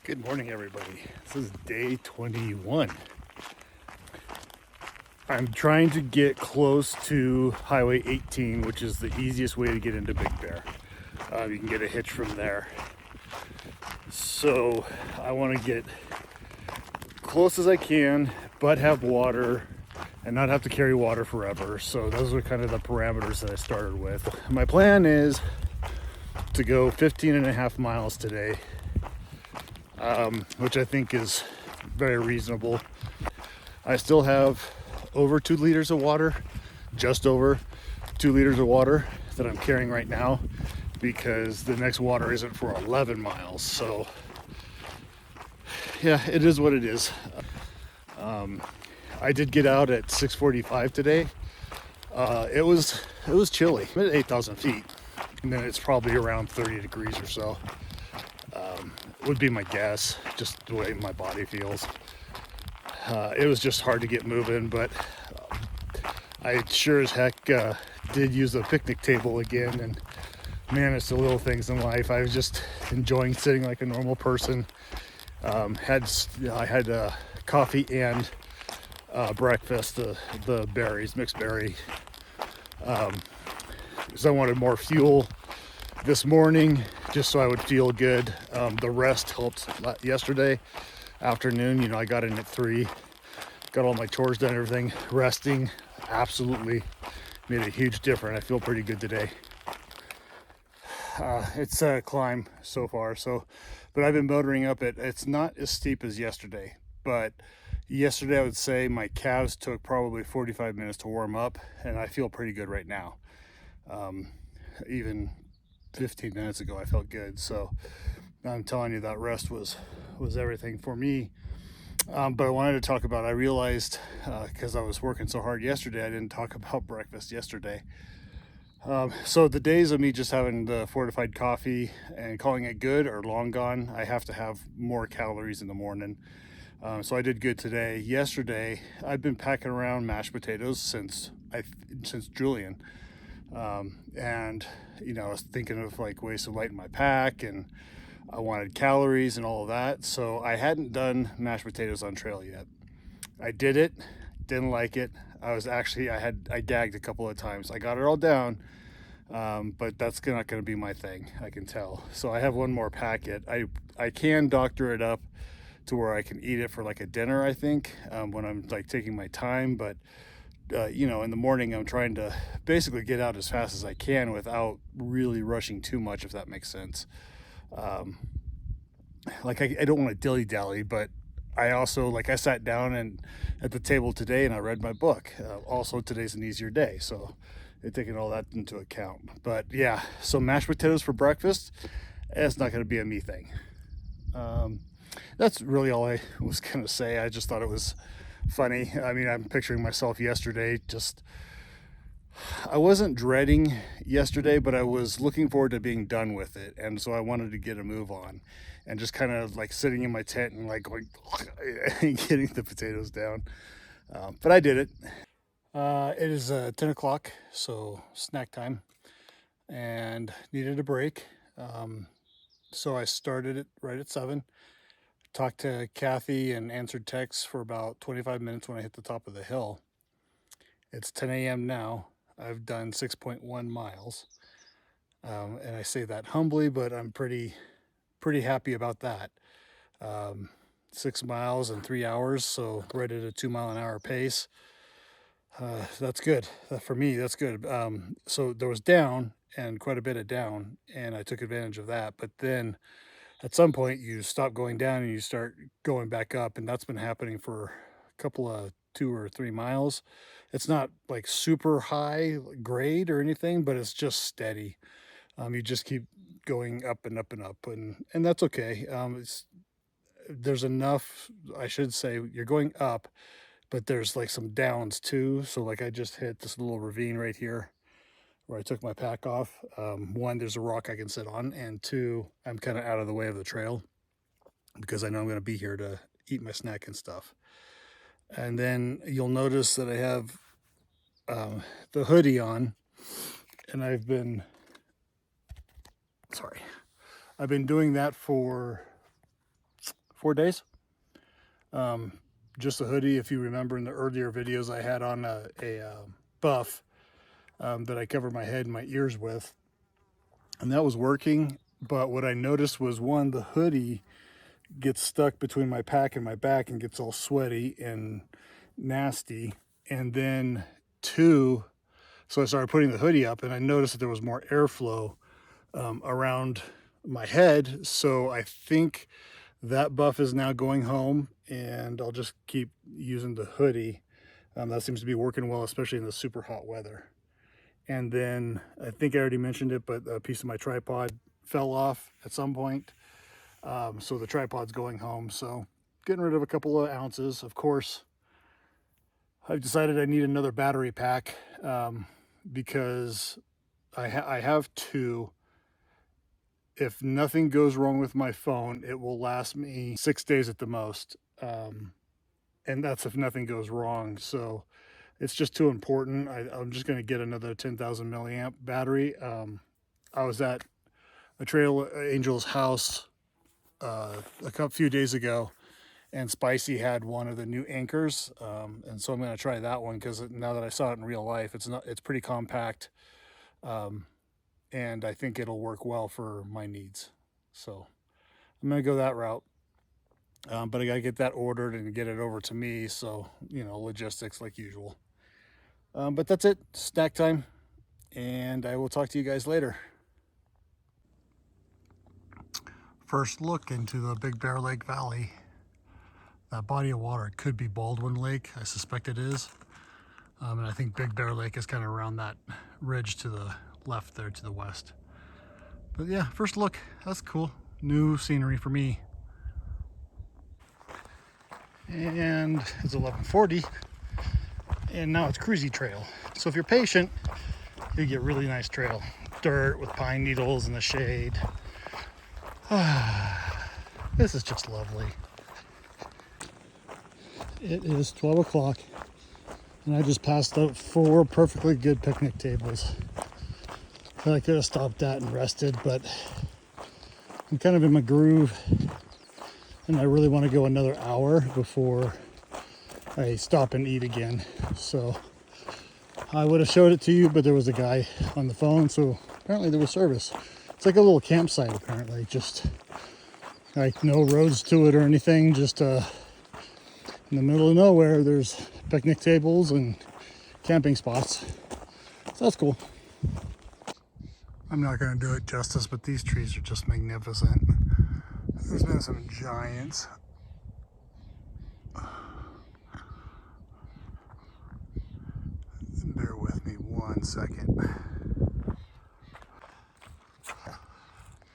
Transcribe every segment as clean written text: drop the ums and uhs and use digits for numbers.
Good morning, everybody. This is day 21. I'm trying to get close to Highway 18, which is the easiest way to get into Big Bear. You can get a hitch from there. So I want to get close as I can, but have water and not have to carry water forever. So those are kind of the parameters that I started with. My plan is to go 15 and a half miles today, which I think is very reasonable. I still have over 2 liters of water, just over 2 liters of water that I'm carrying right now, because the next water isn't for 11 miles. So yeah, it is what it is. I did get out at 6:45 today. It was chilly. I'm at 8,000 feet, and then it's probably around 30 degrees or so. Would be my guess, just the way my body feels. It was just hard to get moving, but I sure as heck did use the picnic table again, and man, it's the little things in life. I was just enjoying sitting like a normal person. I had coffee and breakfast, the berries, mixed berry, because I wanted more fuel this morning, just so I would feel good. The rest helped yesterday afternoon. I got in at 3, got all my chores done, everything. Resting absolutely made a huge difference. I feel pretty good today. It's a climb so far, but I've been motoring up it. It's not as steep as yesterday, but yesterday I would say my calves took probably 45 minutes to warm up, and I feel pretty good right now. Even 15 minutes ago I felt good, so I'm telling you that rest was everything for me. But I wanted to talk about, I realized because I was working so hard yesterday, I didn't talk about breakfast yesterday. So the days of me just having the fortified coffee and calling it good are long gone. I have to have more calories in the morning. So I did good today. Yesterday I've been packing around mashed potatoes since Julian. And I was thinking of like ways to lighten my pack, and I wanted calories and all of that. So I hadn't done mashed potatoes on trail yet. I did it, didn't like it. I gagged a couple of times. I got it all down, but that's not going to be my thing, I can tell. So I have one more packet. I can doctor it up to where I can eat it for like a dinner, I think, when I'm like taking my time. But in the morning I'm trying to basically get out as fast as I can without really rushing too much, if that makes sense. I don't want to dilly-dally, but I also, I sat down and at the table today and I read my book. Also, today's an easier day, so taking all that into account. But yeah, so mashed potatoes for breakfast, it's not going to be a me thing. That's really all I was going to say. I just thought it was funny. I mean, I'm picturing myself yesterday, I wasn't dreading yesterday, but I was looking forward to being done with it. And so I wanted to get a move on, and just kind of like sitting in my tent and like going and getting the potatoes down. But I did it. It is 10 o'clock, so snack time, and needed a break. So I started it right at 7. Talked to Kathy and answered texts for about 25 minutes when I hit the top of the hill. It's 10 a.m. now. I've done 6.1 miles. And I say that humbly, but I'm pretty happy about that. 6 miles in 3 hours, so right at a 2-mile-an-hour pace. That's good. For me, that's good. So there was down, and quite a bit of down, and I took advantage of that. But then at some point you stop going down and you start going back up, and that's been happening for a couple of 2 or 3 miles. It's not like super high grade or anything, but it's just steady. You just keep going up and up and up, and that's okay. There's enough, I should say, you're going up, but there's like some downs too. So like I just hit this little ravine right here where I took my pack off. 1, there's a rock I can sit on, and 2, I'm kind of out of the way of the trail because I know I'm going to be here to eat my snack and stuff. And then you'll notice that I have the hoodie on, and I've been doing that for 4 days. Just a hoodie. If you remember in the earlier videos, I had on a buff that I covered my head and my ears with, and that was working. But what I noticed was, one, the hoodie gets stuck between my pack and my back and gets all sweaty and nasty. And then two, so I started putting the hoodie up and I noticed that there was more airflow around my head. So I think that buff is now going home, and I'll just keep using the hoodie. That seems to be working well, especially in the super hot weather. And then I think I already mentioned it, but a piece of my tripod fell off at some point. So the tripod's going home. So getting rid of a couple of ounces. Of course, I've decided I need another battery pack because I have two. If nothing goes wrong with my phone, it will last me 6 days at the most. And that's if nothing goes wrong. So it's just too important. I'm just going to get another 10,000 milliamp battery. I was at a Trail Angel's house a few days ago, and Spicy had one of the new anchors, and so I'm going to try that one because now that I saw it in real life, it's pretty compact, and I think it'll work well for my needs. So I'm going to go that route. But I got to get that ordered and get it over to me. So, logistics like usual. But that's it. Snack time. And I will talk to you guys later. First look into the Big Bear Lake Valley. That body of water could be Baldwin Lake. I suspect it is. And I think Big Bear Lake is kind of around that ridge to the left there to the west. But yeah, first look. That's cool. New scenery for me. And it's 11:40, and now it's cruisy trail. So if you're patient, you get really nice trail. Dirt with pine needles in the shade. This is just lovely. It is 12 o'clock, and I just passed up 4 perfectly good picnic tables that I could have stopped at and rested, but I'm kind of in my groove. And I really want to go another hour before I stop and eat again. So I would have showed it to you, but there was a guy on the phone, so apparently there was service. It's like a little campsite, apparently. Just like no roads to it or anything. Just in the middle of nowhere, there's picnic tables and camping spots. So that's cool. I'm not going to do it justice, but these trees are just magnificent. There's been some giants. Bear with me 1 second.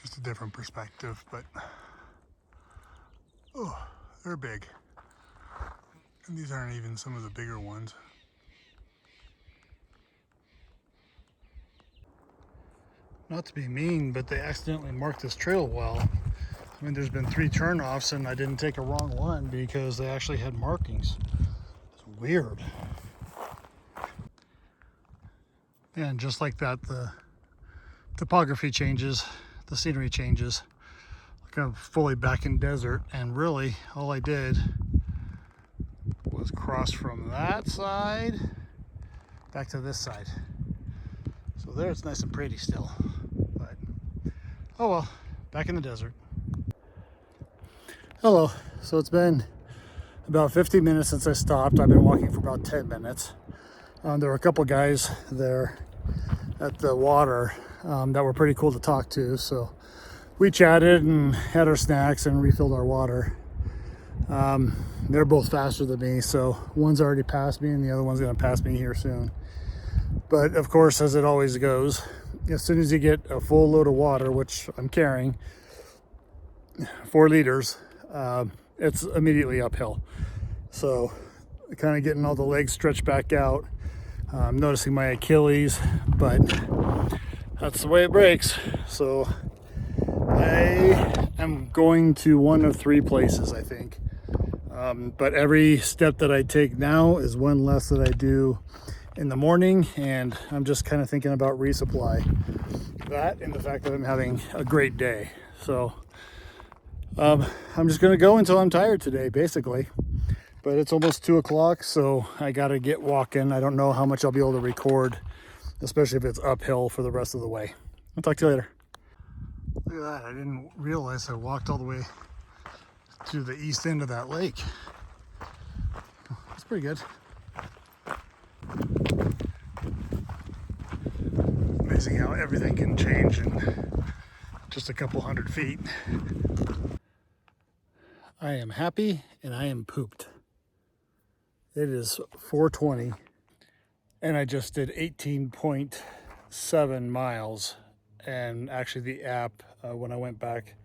Just a different perspective, but oh, they're big. And these aren't even some of the bigger ones. Not to be mean, but they accidentally marked this trail well. I mean, there's been 3 turnoffs and I didn't take a wrong one because they actually had markings. It's weird. And just like that, the topography changes, the scenery changes. Like I'm fully back in desert, and really all I did was cross from that side back to this side. So there it's nice and pretty still. But oh well, back in the desert. Hello. So it's been about 50 minutes since I stopped. I've been walking for about 10 minutes. There were a couple guys there at the water that were pretty cool to talk to. So we chatted and had our snacks and refilled our water. They're both faster than me. So one's already passed me and the other one's going to pass me here soon. But of course, as it always goes, as soon as you get a full load of water, which I'm carrying, 4 liters, it's immediately uphill. So kind of getting all the legs stretched back out. I'm noticing my Achilles, but that's the way it breaks. So I am going to one of 3 places, I think. But every step that I take now is one less that I do in the morning, and I'm just kind of thinking about resupply. That and the fact that I'm having a great day. So I'm just gonna go until I'm tired today, basically. But it's almost 2 o'clock, so I gotta get walking. I don't know how much I'll be able to record, especially if it's uphill for the rest of the way. I'll talk to you later. Look at that, I didn't realize I walked all the way to the east end of that lake. That's pretty good. Amazing how everything can change in just a couple 100 feet. I am happy and I am pooped. It is 4:20 and I just did 18.7 miles. And actually the app, when I went back,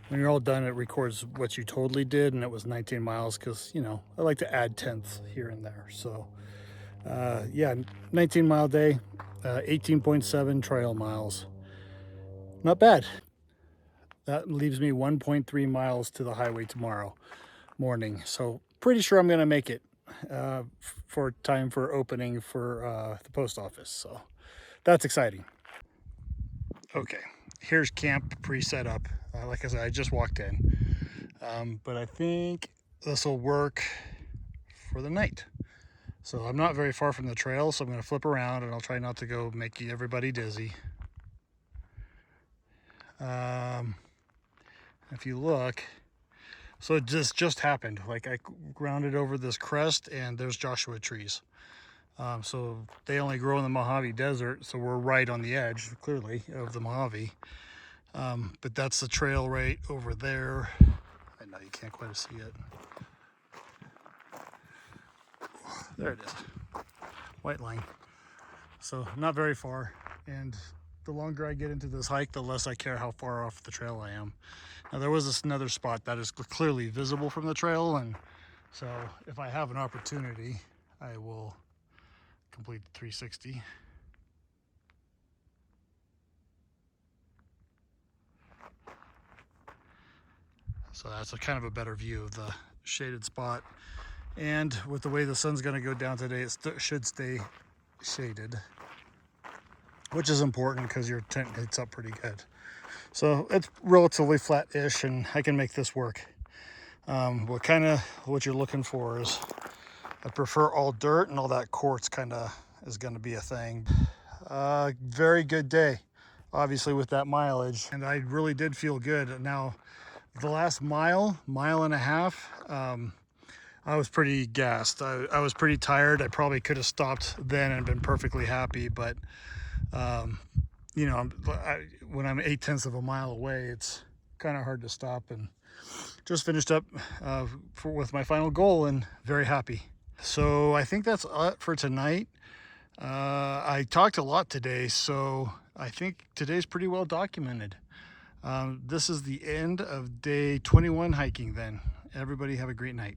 when you're all done, it records what you totally did, and it was 19 miles because, you know, I like to add tenths here and there. So yeah, 19-mile day, 18.7 trail miles. Not bad. That leaves me 1.3 miles to the highway tomorrow morning. So pretty sure I'm going to make it for time for opening for the post office. So that's exciting. Okay, here's camp pre-set up. Like I said, I just walked in. But I think this will work for the night. So I'm not very far from the trail, so I'm going to flip around and I'll try not to go make everybody dizzy. If you look, so it just happened. Like I grounded over this crest and there's Joshua trees. So they only grow in the Mojave Desert, so we're right on the edge, clearly, of the Mojave. But that's the trail right over there. I know you can't quite see it. There it is, white line. So not very far, and the longer I get into this hike, the less I care how far off the trail I am. Now there was another spot that is clearly visible from the trail, and so if I have an opportunity, I will complete the 360. So that's a kind of a better view of the shaded spot. And with the way the sun's going to go down today, it should stay shaded, which is important because your tent heats up pretty good. So it's relatively flat-ish, and I can make this work. What you're looking for is, I prefer all dirt, and all that quartz kind of is going to be a thing. Very good day, obviously, with that mileage, and I really did feel good. Now, the last mile and a half, I was pretty gassed. I was pretty tired. I probably could have stopped then and been perfectly happy, but you know, when I'm 8/10 of a mile away, it's kind of hard to stop. And just finished up with my final goal and very happy. So I think that's it for tonight. I talked a lot today, so I think today's pretty well documented. This is the end of day 21 hiking then. Everybody have a great night.